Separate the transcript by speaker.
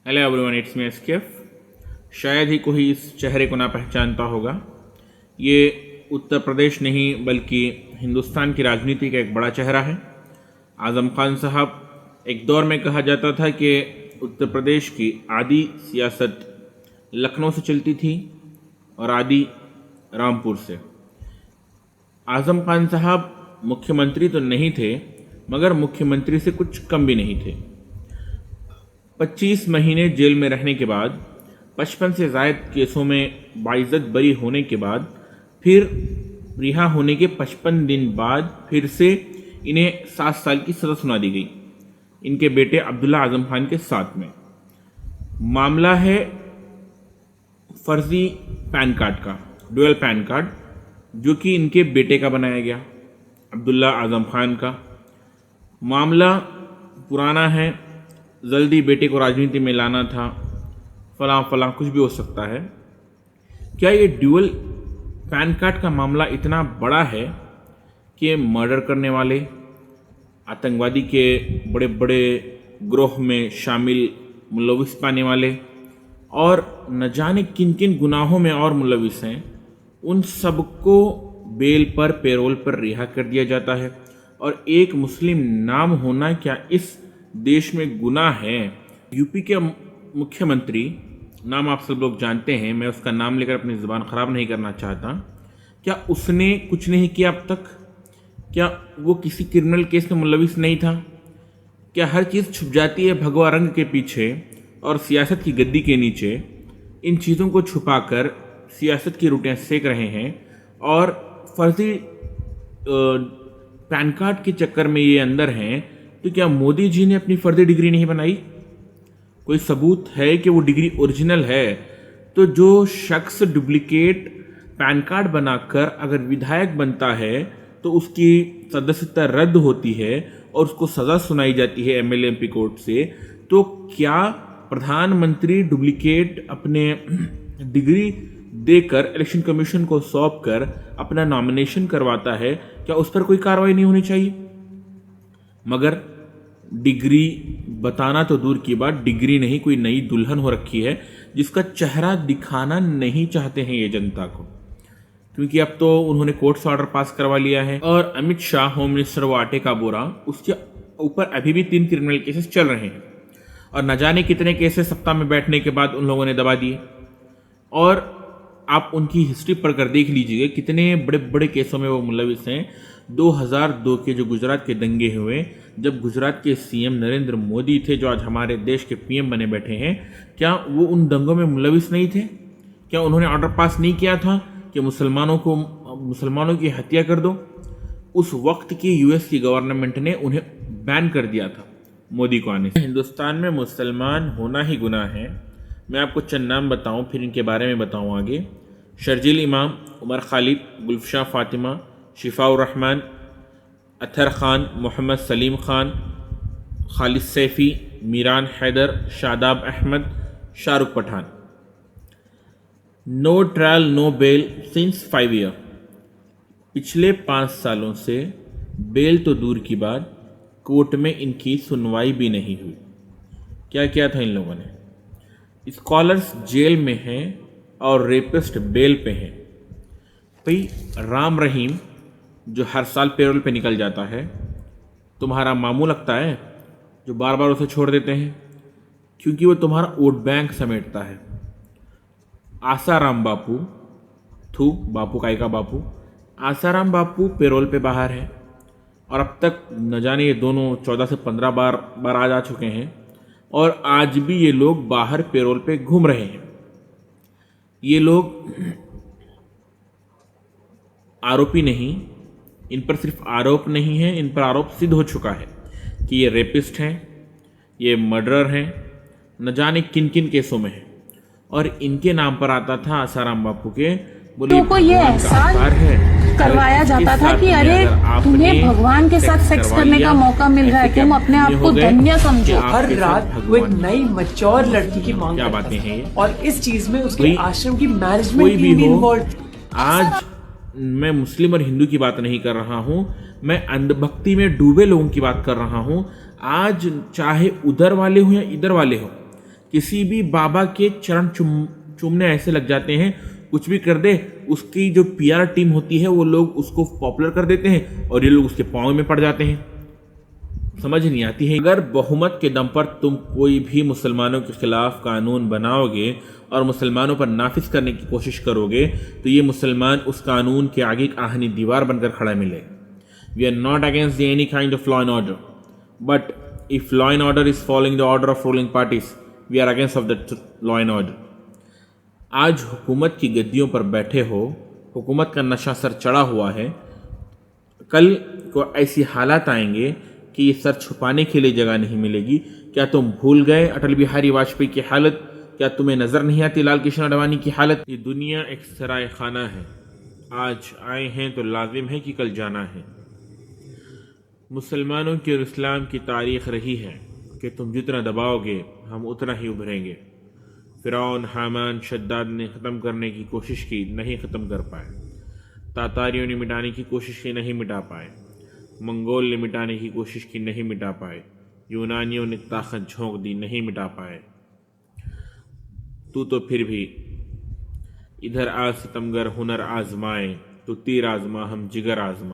Speaker 1: Hello everyone, it's me एसकेफ। शायद ही कोई इस चेहरे को ना पहचानता होगा। ये उत्तर प्रदेश नहीं बल्कि हिंदुस्तान की राजनीति का एक बड़ा चेहरा है। आज़म खान साहब, एक दौर में कहा जाता था कि उत्तर प्रदेश की आधी सियासत लखनऊ से चलती थी और आधी रामपुर से। आज़म खान साहब मुख्यमंत्री तो नहीं थे, मगर मुख्यमंत्री से कुछ कम भी नहीं थे। 25 महीने जेल में रहने के बाद, 55 से ज़ायद केसों में बाइज्जत बरी होने के बाद, फिर रिहा होने के 55 दिन बाद फिर से इन्हें 7 साल की सज़ा सुना दी गई, इनके बेटे अब्दुल्ला आज़म खान के साथ में। मामला है फर्जी पैन कार्ड का, डुअल पैन कार्ड, जो कि इनके बेटे का बनाया गया, अब्दुल्ला आज़म खान का। मामला पुराना है, जल्दी बेटे को राजनीति में लाना था, फलां कुछ भी हो सकता है। क्या ये ड्यूअल पैन कार्ड का मामला इतना बड़ा है कि मर्डर करने वाले, आतंकवादी के बड़े बड़े ग्रोह में शामिल मुलविस पाने वाले और न जाने किन किन गुनाहों में और मुलविस हैं, उन सबको बेल पर, पेरोल पर रिहा कर दिया जाता है? और एक मुस्लिम नाम होना क्या इस देश में गुनाह है? यूपी के मुख्यमंत्री, नाम आप सब लोग जानते हैं, मैं उसका नाम लेकर अपनी ज़ुबान ख़राब नहीं करना चाहता, क्या उसने कुछ नहीं किया अब तक? क्या वो किसी क्रिमिनल केस में मुलविस नहीं था? क्या हर चीज़ छुप जाती है भगवा रंग के पीछे और सियासत की गद्दी के नीचे? इन चीज़ों को छुपाकर सियासत की रोटियां सेक रहे हैं और फर्जी पैन कार्ड के चक्कर में ये अंदर हैं। तो क्या मोदी जी ने अपनी फर्जी डिग्री नहीं बनाई? कोई सबूत है कि वो डिग्री ओरिजिनल है? तो जो शख्स डुप्लीकेट पैन कार्ड बनाकर अगर विधायक बनता है तो उसकी सदस्यता रद्द होती है और उसको सज़ा सुनाई जाती है एमएलए एमपी कोर्ट से, तो क्या प्रधानमंत्री डुप्लीकेट अपने डिग्री देकर इलेक्शन कमीशन को सौंप कर अपना नॉमिनेशन करवाता है? क्या उस पर कोई कार्रवाई नहीं होनी चाहिए? मगर डिग्री बताना तो दूर की बात, डिग्री नहीं, कोई नई दुल्हन हो रखी है जिसका चेहरा दिखाना नहीं चाहते हैं ये जनता को, क्योंकि अब तो उन्होंने कोर्ट से ऑर्डर पास करवा लिया है। और अमित शाह, होम मिनिस्टर, वो आटे का बोरा, उसके ऊपर अभी भी 3 क्रिमिनल केसेस चल रहे हैं और न जाने कितने केसेस सत्ता में बैठने के बाद उन लोगों ने दबा दिए। और आप उनकी हिस्ट्री पढ़कर देख लीजिए कितने बड़े बड़े केसों में वो मुलविस हैं। 2002 के जो गुजरात के दंगे हुए, जब गुजरात के सीएम नरेंद्र मोदी थे, जो आज हमारे देश के पीएम बने बैठे हैं, क्या वो उन दंगों में मुलविस नहीं थे? क्या उन्होंने ऑर्डर पास नहीं किया था कि मुसलमानों की हत्या कर दो? उस वक्त की यूएस की गवर्नमेंट ने उन्हें बैन कर दिया था मोदी को आने से। हिंदुस्तान में मुसलमान होना ही गुनाह है। मैं आपको चंद नाम बताऊं, फिर इनके बारे में बताऊं आगे। Sharjeel Imam, Umar Khalid, Gulfisha Fatima, Shifaur Rahman, Athar Khan, Mohammed Saleem Khan, Khalid Saifi, Meeran Haider, Shadab Ahmed, Shahrukh Pathan. No trial no bail since 5 year. पिछले 5 सालों से बेल तो दूर की बात, कोर्ट में इनकी सुनवाई भी नहीं हुई। क्या किया था इन लोगों ने? स्कॉलर्स जेल में हैं और रेपिस्ट बेल पे हैं। भाई, राम रहीम जो हर साल पेरोल पे निकल जाता है, तुम्हारा मामू लगता है जो बार बार उसे छोड़ देते हैं, क्योंकि वो तुम्हारा वोट बैंक समेटता है। आसाराम बापू, बापू काय का बापू, आसाराम बापू पेरोल पे बाहर है और अब तक न जाने ये दोनों 14 से 15 बार आ जा चुके हैं और आज भी ये लोग बाहर पेरोल पे घूम रहे हैं। ये लोग आरोपी नहीं, इन पर सिर्फ आरोप नहीं है, इन पर आरोप सिद्ध हो चुका है कि ये रेपिस्ट हैं, ये मर्डरर हैं, न जाने किन किन केसों में हैं। और इनके नाम पर आता था आसाराम बापू के, बोले
Speaker 2: को ये एहसास करवाया जाता था कि अरे तुम्हें भगवान के साथ सेक्स करने का मौका मिल रहा है, तुम अपने आप को धन्य समझो।
Speaker 3: हर रात वो एक नई मैच्योर लड़की की मांग
Speaker 1: क्या
Speaker 3: करता
Speaker 1: बातें हैं ये?
Speaker 3: और इस चीज में उसके आश्रम की मैनेजमेंट टीम भी इन्वॉल्व।
Speaker 1: आज मैं मुस्लिम और हिंदू की बात नहीं कर रहा हूँ, मैं अंधभक्ति में डूबे लोगों की बात कर रहा हूँ। आज चाहे उधर वाले हो या इधर वाले हो, किसी भी बाबा के चरण चूमने ऐसे लग जाते हैं, कुछ भी कर दे उसकी जो पीआर टीम होती है वो लोग उसको पॉपुलर कर देते हैं और ये लोग उसके पाँव में पड़ जाते हैं। समझ नहीं आती है। अगर बहुमत के दम पर तुम कोई भी मुसलमानों के खिलाफ कानून बनाओगे और मुसलमानों पर नाफिज करने की कोशिश करोगे तो ये मुसलमान उस कानून के आगे एक आहनी दीवार बनकर खड़ा मिले। We are not against any kind of law and order, but if law and order is following the order of ruling parties, we are against of the law and order. आज हुकूमत की गद्दियों पर बैठे हो, हुकूमत का नशा सर चढ़ा हुआ है, कल को ऐसी हालात आएंगे कि ये सर छुपाने के लिए जगह नहीं मिलेगी। क्या तुम भूल गए अटल बिहारी वाजपेयी की हालत? क्या तुम्हें नज़र नहीं आती लाल कृष्ण आडवाणी की हालत? ये दुनिया एक सराय खाना है, आज आए हैं तो लाजिम है कि कल जाना है। मुसलमानों की और इस्लाम की तारीख रही है कि तुम जितना दबाओगे हम उतना ही उभरेंगे। फिरौन, हामान, शद्दाद ने ख़त्म करने की कोशिश की, नहीं ख़त्म कर पाए। तातारियों ने मिटाने की कोशिश की, नहीं मिटा पाए। मंगोल ने मिटाने की कोशिश की, नहीं मिटा पाए। यूनानियों ने ताकत झोंक दी, नहीं मिटा पाए। तू तो फिर भी इधर आज सितमगर हुनर आजमाए, तो तीर आजमा हम जिगर आजमा।